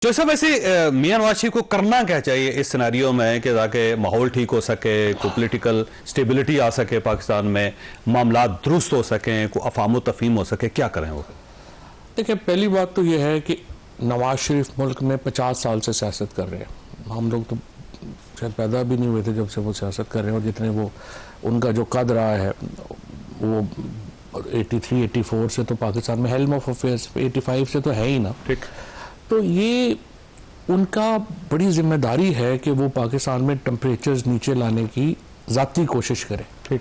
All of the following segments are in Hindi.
जैसा वैसे मियां नवाज शरीफ को करना क्या चाहिए इस सिनेरियो में कि ताकि माहौल ठीक हो सके, कोई पॉलिटिकल स्टेबिलिटी आ सके पाकिस्तान में, मामला दुरुस्त हो सकें, कोई अफाम तफहीम हो सके, क्या करें वो? देखिए, पहली बात तो ये है कि नवाज शरीफ मुल्क में 50 साल से सियासत कर रहे हैं। हम लोग तो शायद पैदा भी नहीं हुए थे जब से वो सियासत कर रहे हैं, और जितने वो उनका जो कद रहा है वो 83-84 से तो पाकिस्तान में हेल्म ऑफ अफेयर्स 85 से तो है ही ना। ठीक। तो ये उनका बड़ी जिम्मेदारी है कि वो पाकिस्तान में टेम्परेचर्स नीचे लाने की ज़ाती कोशिश करें। ठीक।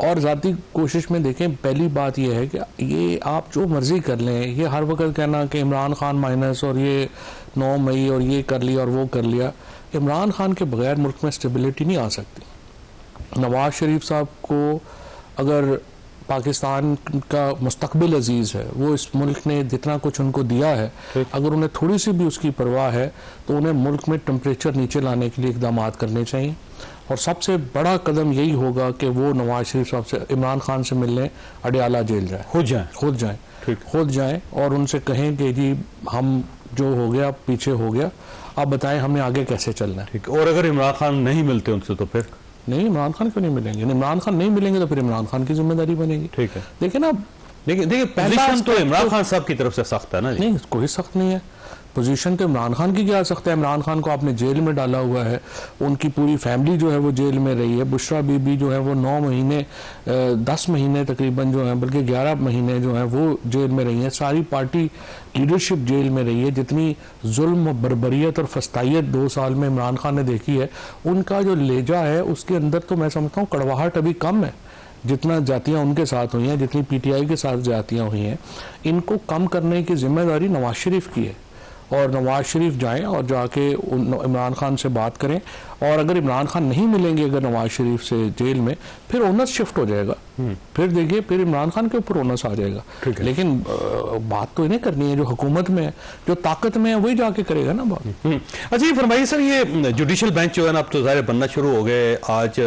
और ज़ाती कोशिश में देखें, पहली बात ये है कि ये आप जो मर्ज़ी कर लें, ये हर वक्त कहना कि इमरान खान माइनस और ये 9 मई और ये कर लिया और वो कर लिया, इमरान खान के बगैर मुल्क में स्टेबिलिटी नहीं आ सकती। नवाज शरीफ साहब को अगर पाकिस्तान का मुस्तकबिल अजीज़ है, वो इस मुल्क ने जितना कुछ उनको दिया है, अगर उन्हें थोड़ी सी भी उसकी परवाह है तो उन्हें मुल्क में टेम्परेचर नीचे लाने के लिए इक़दाम करने चाहिए। और सबसे बड़ा कदम यही होगा कि वो नवाज शरीफ साहब से, इमरान खान से मिलने अडयाला जेल जाए, खुद जाएं और उनसे कहें कि जी हम जो हो गया पीछे हो गया, आप बताएं हमें आगे कैसे चलना है। ठीक। और अगर इमरान खान नहीं मिलते उनसे तो फिर नहीं, इमरान खान क्यों नहीं मिलेंगे? इमरान खान नहीं मिलेंगे तो फिर इमरान खान की जिम्मेदारी बनेगी। ठीक है। देखिए ना, देखिए पहला तो इमरान खान साहब की तरफ से सख्त है ना। नहीं, कोई सख्त नहीं है। पोजीशन तो इमरान खान की क्या सख्त है? इमरान खान को आपने जेल में डाला हुआ है, उनकी पूरी फैमिली जो है वो जेल में रही है। बुशरा बीबी जो है वो 9 महीने 10 महीने तकरीबन जो है, बल्कि 11 महीने जो है वो जेल में रही है। सारी पार्टी लीडरशिप जेल में रही है। जितनी जुल्म, बर्बरियत और फस्तायत 2 साल में इमरान खान ने देखी है, उनका जो लेजा है उसके अंदर तो मैं समझता हूँ कड़वाहट अभी कम है। जितना जातियाँ उनके साथ हुई हैं, जितनी PTI के साथ जातियाँ हुई हैं, इनको कम करने की जिम्मेदारी नवाज शरीफ की है। और नवाज शरीफ जाएं और जाके इमरान खान से बात करें, और अगर इमरान खान नहीं मिलेंगे अगर नवाज शरीफ से जेल में, फिर ओनस शिफ्ट हो जाएगा। फिर देखिए, फिर इमरान खान के ऊपर ओनस आ जाएगा। लेकिन बात तो इन्हें करनी है जो हुकूमत में है, जो ताकत में है, वही जाके करेगा ना बात। अच्छा, ये फरमाइए सर, ये जुडिशल बेंच जो है ना अब तो ज़ाहिर बनना शुरू हो गए। आज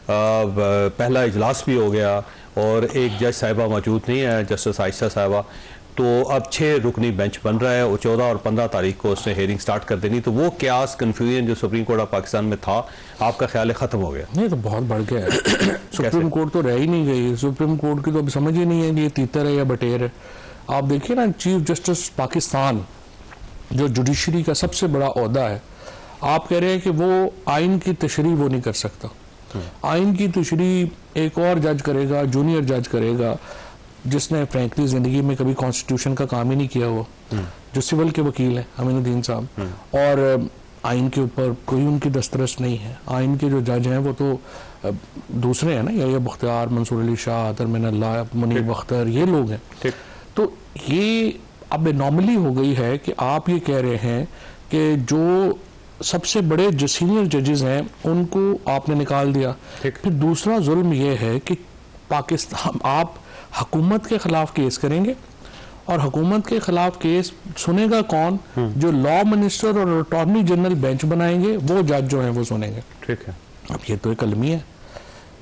पहला इजलास भी हो गया और एक जज साहिबा मौजूद नहीं है, जस्टिस आयशा साहिबा। तो अब 6 रुकनी बेंच बन रहा है और 14 और 15 तारीख को उसने हेयरिंग स्टार्ट कर देनी। तो वो क्यास कन्फ्यूजन जो सुप्रीम कोर्ट ऑफ पाकिस्तान में था, आपका ख्याल है ख़त्म हो गया? नहीं, तो बहुत बढ़ गया है। सुप्रीम कोर्ट तो रह ही नहीं गई। सुप्रीम कोर्ट की तो अब समझ ही नहीं है कि ये तीतर है या बटेर है। आप देखिए ना, चीफ जस्टिस पाकिस्तान जो जुडिशरी का सबसे बड़ा ओहदा है, आप कह रहे हैं कि वो आइन की तशरीह वो नहीं कर सकता। आइन की तशरीह एक और जज करेगा, जूनियर जज करेगा, जिसने फ्रैंकली जिंदगी में कभी कॉन्स्टिट्यूशन का काम ही नहीं किया हुआ, जो सिविल के वकील हैं अमीनुद्दीन साहब, और आइन के ऊपर कोई उनकी दस्तरस नहीं है। आइन के जो जज हैं वो तो दूसरे हैं ना, या बख्तियार, मंसूर अली शाह, अतरमिन अल्लाह, मुनीब अख्तर, ये लोग हैं। तो ये अब नॉर्मली हो गई है कि आप ये कह रहे हैं कि जो सबसे बड़े जो सीनियर जजेस हैं उनको आपने निकाल दिया। फिर दूसरा जुल्म यह है कि पाकिस्तान, आप हुकूमत के खिलाफ केस करेंगे, और हुकूमत के खिलाफ केस सुनेगा कौन? जो लॉ मिनिस्टर और अटॉर्नी जनरल बेंच बनाएंगे, वो जज जो है वो सुनेंगे। ठीक है। अब ये तो एक अलमी है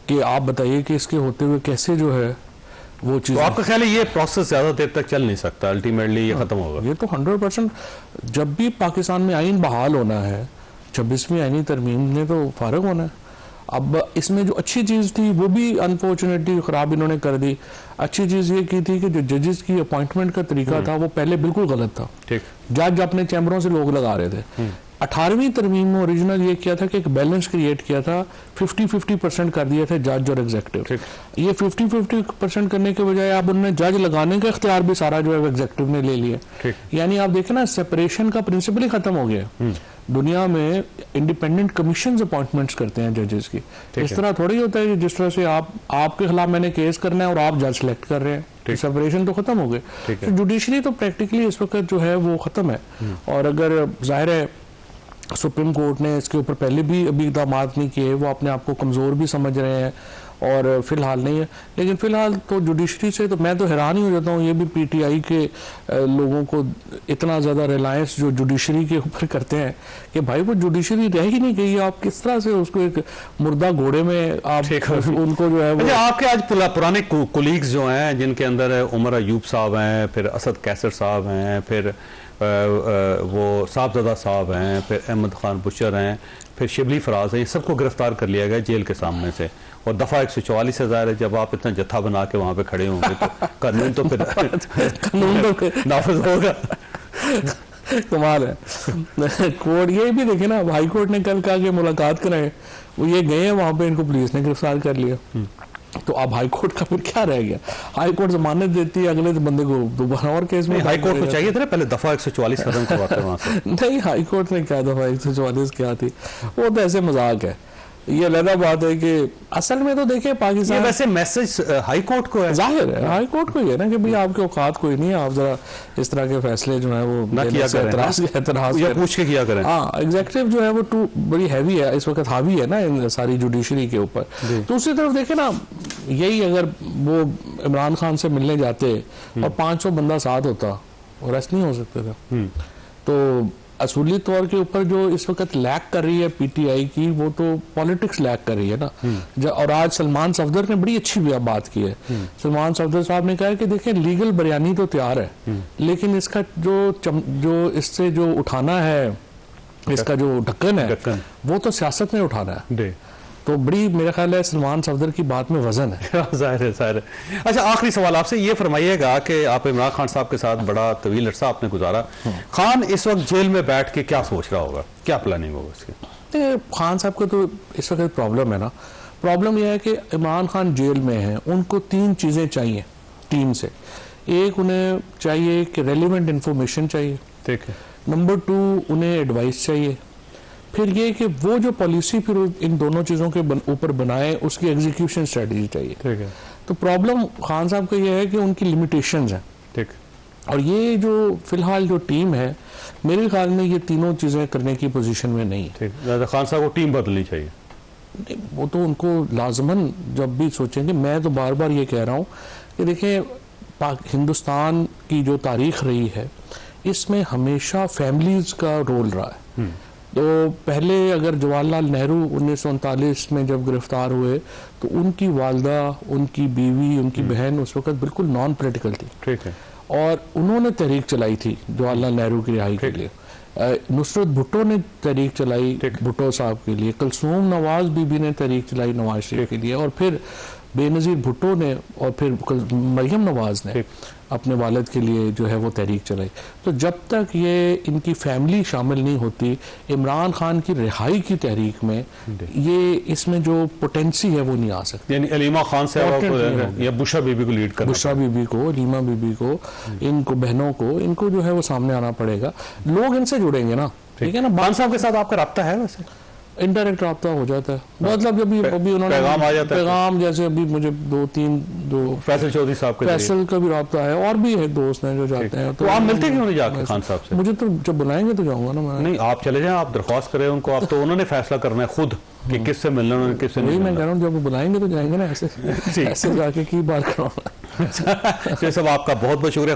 कि आप बताइए कि इसके होते हुए कैसे जो है वो चीज़। तो आपका ख्याल है ये प्रोसेस ज़्यादा देर तक चल नहीं सकता, अल्टीमेटली ये ख़त्म होगा? ये तो 100%। जब भी पाकिस्तान में आइन बहाल होना है, 26वीं आइनी तरमीम ने तो फारग होना है। अब इसमें जो अच्छी चीज़ थी वो भी अनफॉर्चुनेटली ख़राब इन्होंने कर दी। अच्छी चीज़ ये की थी कि जो जजेस की अपॉइंटमेंट का तरीका था वो पहले बिल्कुल गलत था। ठीक। जज अपने चैम्बरों से लोग लगा रहे थे। 18वीं तरमीम में ओरिजिनल ये किया था कि एक बैलेंस क्रिएट किया था, 50-50% कर दिए थे जज और एग्जीक्यूटिव। ये 50-50% करने के बजाय आप उन्होंने जज लगाने का इख्तियार भी सारा जो है एग्जीक्यूटिव ने ले लिया। यानी आप देखें ना, सेपरेशन का प्रिंसिपल ही खत्म हो गया। दुनिया में इंडिपेंडेंट कमीशन अपॉइंटमेंट्स करते हैं जजेस की। इस तरह थोड़ी होता है कि जिस तरह से आपके खिलाफ मैंने केस करना है और आप जज सेलेक्ट कर रहे हैं। सेपरेशन तो खत्म हो गए। तो जुडिशरी तो प्रैक्टिकली इस वक्त जो है वो खत्म है। और अगर जाहिर है सुप्रीम कोर्ट ने इसके ऊपर पहले भी अभी इक़दाम नहीं किए, वो अपने आप को कमज़ोर भी समझ रहे हैं और फिलहाल नहीं है। लेकिन फिलहाल तो जुडिशरी से तो मैं तो हैरान ही हो जाता हूँ। ये भी PTI के लोगों को इतना ज़्यादा रिलायंस जो जुडिशरी के ऊपर करते हैं कि भाई वो जुडिशरी रह ही नहीं गई। आप किस तरह से उसको एक मुर्दा घोड़े में आप उनको जो है वो। आपके आज पुराने कोलीग्स जो हैं, जिनके अंदर उमर अयूब साहब हैं, फिर असद कैसर साहब हैं, फिर वो साहबजादा साहब हैं, फिर अहमद खान बुशर हैं, फिर शिबली फराज हैं, ये सबको गिरफ्तार कर लिया गया जेल के सामने से। और दफ़ा 144 है, ज़ाहिर है जब आप इतना जत्था बना के वहाँ पे खड़े होंगे तो कानून तो फिर नाफिज होगा। कमाल है। कोर्ट ये भी देखे ना, हाई कोर्ट ने कल कहा कि मुलाकात कराएं, वो ये गए हैं वहां पे, इनको पुलिस ने गिरफ्तार कर लिया। तो अब हाई कोर्ट का फिर क्या रह गया? हाई कोर्ट जमानत देती है, अगले बंदे को दोबारा और केस में। हाई कोर्ट को चाहिए था ना पहले दफ़ा 144 खत्म करवाते वहाँ से। नहीं, हाई कोर्ट ने क्या दफ़ा 144 क्या थी, वो तो ऐसे मजाक है। ये अलग बात है कि असल में तो देखिए पाकिस्तान, ये वैसे मैसेज हाई कोर्ट को है, जाहिर है हाई कोर्ट को ही है ना कि भाई आपके औकात कोई नहीं है, आप जरा इस तरह के फैसले जो है वो ना किया करें, एतराज या पूछ के किया करें। हाँ, एग्जीक्यूटिव जो है वो टू बड़ी हैवी है इस वक्त, हावी है ना इन सारी जुडिशरी के ऊपर। दूसरी तरफ देखे ना, यही अगर वो इमरान खान से मिलने जाते और 500 बंदा साथ होता, अरेस्ट नहीं हो सकते थे। तो असूली तौर के ऊपर जो इस वक्त लैक कर रही है पीटीआई की, वो तो पॉलिटिक्स लैक कर रही है ना। और आज सलमान सफदर ने बड़ी अच्छी बात की है। सलमान सफदर साहब ने कहा है कि देखें, लीगल बयानी तो तैयार है, लेकिन इसका जो इससे जो उठाना है, इसका जो ढक्कन है, वो तो सियासत ने उठाना है। तो बड़ी मेरा ख्याल है सलमान सफदर की बात में वजन है। जाहिर है। अच्छा, आखिरी सवाल आपसे ये फरमाइएगा कि आप इमरान खान साहब के साथ बड़ा तवील अरसा आपने गुजारा, खान इस वक्त जेल में बैठ के क्या सोच रहा होगा, क्या प्लानिंग होगा उसकी? खान साहब को तो इस वक्त प्रॉब्लम है ना, प्रॉब्लम यह है कि इमरान खान जेल में है, उनको 3 चीज़ें चाहिए टीम से। एक, उन्हें चाहिए कि रेलिवेंट इंफॉर्मेशन चाहिए, ठीक है। नंबर 2, उन्हें एडवाइस चाहिए। फिर ये कि वो जो पॉलिसी फिर इन दोनों चीज़ों के ऊपर बनाए, उसकी एग्जीक्यूशन स्ट्रेटजी चाहिए, ठीक है। तो प्रॉब्लम खान साहब का ये है कि उनकी लिमिटेशंस हैं, ठीक। और ये जो फिलहाल जो टीम है, मेरे ख्याल में ये तीनों चीज़ें करने की पोजीशन में नहीं है। ठीक, खान साहब को टीम बदलनी चाहिए। वो तो उनको लाजमन जब भी सोचेंगे। मैं तो बार बार ये कह रहा हूँ कि देखिए, हिंदुस्तान की जो तारीख रही है, इसमें हमेशा फैमिलीज़ का रोल रहा है। तो पहले अगर जवाहरलाल नेहरू 1939 में जब गिरफ्तार हुए, तो उनकी वालदा, उनकी बीवी, उनकी बहन उस वक्त बिल्कुल नॉन पॉलिटिकल थी, ठीक है। और उन्होंने तहरीक चलाई थी जवाहरलाल नेहरू की रिहाई के लिए। नुसरत भुट्टो ने तहरीक चलाई भुट्टो साहब के लिए, कुलसूम नवाज बीबी ने तहरीक चलाई नवाज शरीफ के लिए, और फिर बेनज़ीर भुट्टो ने और फिर मरियम नवाज ने अपने वालिद के लिए जो है वो तहरीक चलाई। तो जब तक ये इनकी फैमिली शामिल नहीं होती इमरान खान की रिहाई की तहरीक में, ये इसमें जो पोटेंसी है वो नहीं आ सकती। यानी अलीमा खान साहब या बुशरा बीबी को लीड करना, बुशरा बीबी को, अलीमा बीबी को, इनको बहनों को, इनको जो है वो सामने आना पड़ेगा। लोग इनसे जुड़ेंगे ना, ठीक है ना। खान साहब के साथ आपका रब्ता है वैसे? इनडायरेक्ट रब्ता हो जाता है, मतलब जब अभी उन्होंने पैगाम आ जाता है, पैगाम जैसे अभी मुझे 2-3 फैसल चौधरी साहब के फैसल का भी रब्ता है, और भी है दोस्त हैं जो जाते हैं। तो आप मिलते क्यों नहीं जाके खान साहब से? मुझे तो जब बुलाएंगे तो जाऊंगा ना मैं। नहीं, आप चले जाएं, आप दरख्वास्त करें उनको, आप तो उन्होंने फैसला करना है खुद कि किससे मिलना है, किससे नहीं। मैं कह रहा हूँ जब बुलाएंगे तो जाएंगे ना, ऐसे जाके की बात कराऊंगा। सब आपका बहुत बहुत शुक्रिया।